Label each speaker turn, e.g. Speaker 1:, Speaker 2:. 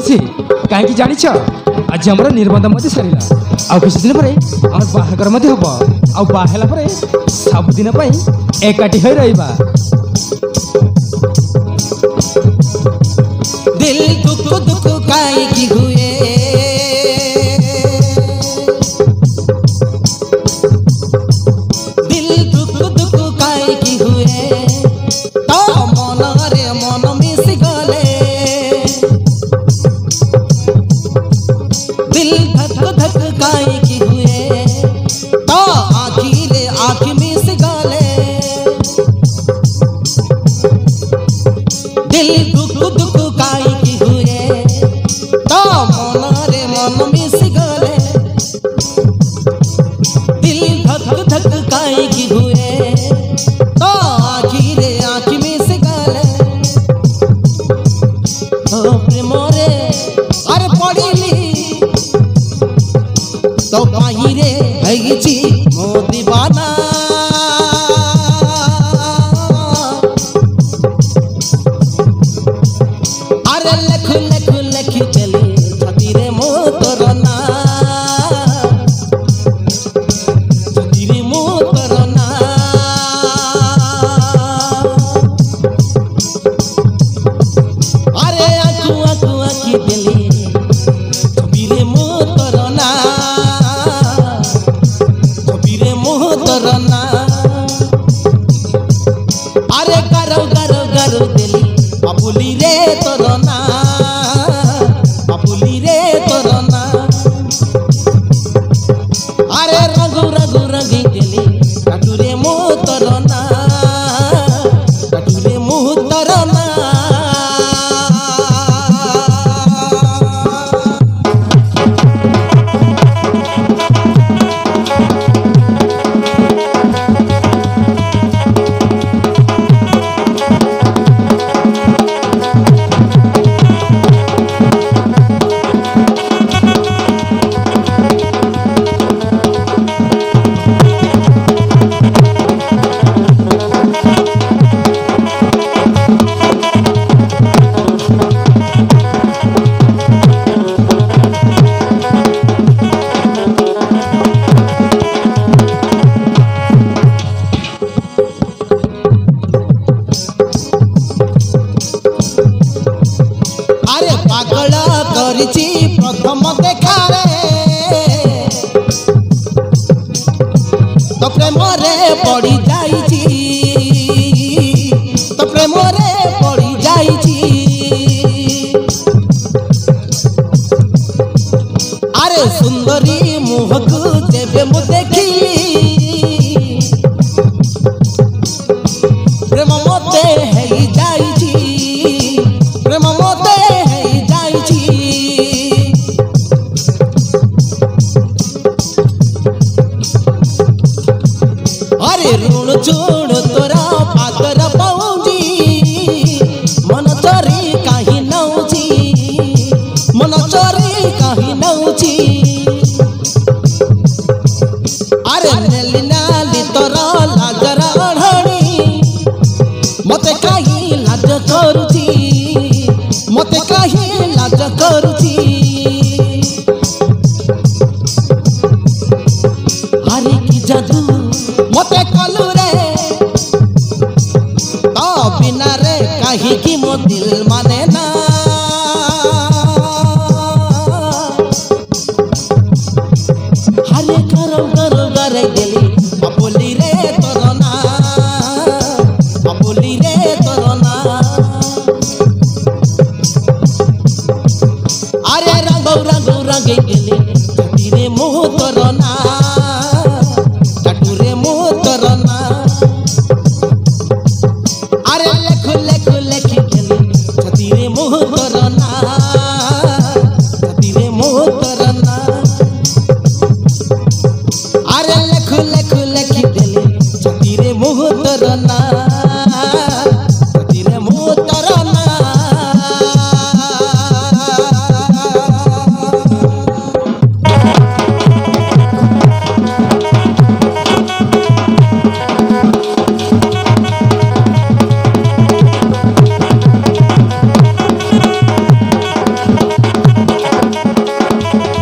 Speaker 1: खुशी कहीं जान आज आम निबंध सारा आ किसी दिन पर आम बाहागर हम आला सबुदिन एकाठी हो रहा
Speaker 2: दिल दुख दुख काई हुए दिल दुख दुख काई हुए तो मन रे मन मिस गले दिल धक धक काई हुए तो आखी रे आखी मिस गले दिल दुख दुख काई हुए तो मन रे मन मिस गले दिल धक धक काई हुए तो आखी रे आखी मिस गले तो प्रेम रे अरे पड़िली तो बाहिरे भैगी मो दीवाना अरे लख लख लख चले छती रे मो तोरना छती रे मो तोरना अरे आँखू आँखू आँखी दिली छती रे मो तोरना छती रे मो तोरना अरे करो करो करो दिली बाबुली रे तोरना बाबुली रे तोरना अरे रघु रघु रघी दिली काटूरे मो तोरना काटूरे मो तोरना प्रथम देखा रे तो प्रेम रे पड़ी जाइची तो प्रेम रे पड़ी जाइची अरे सुंदरी मुह को जेबे मु देखिली प्रेम मते है जाइची प्रेम मते है जाइची ऋण चूड़ तोरा पाकर पाऊंगी मन चोरी कहीं नौची मन चोरी कहीं नौची अरे नेली नाली तोरा लाजर अढ़णी मते कहीं लाज करुची मते कहीं लाज करुची अरे की जादू मते कलू रे तो बिना रे कहीं की मो दिल माने ना हरे करो करो करे गेली बाबुली रे तोरना बाबुली रे तोरना अरे रंगो रंगो रंगे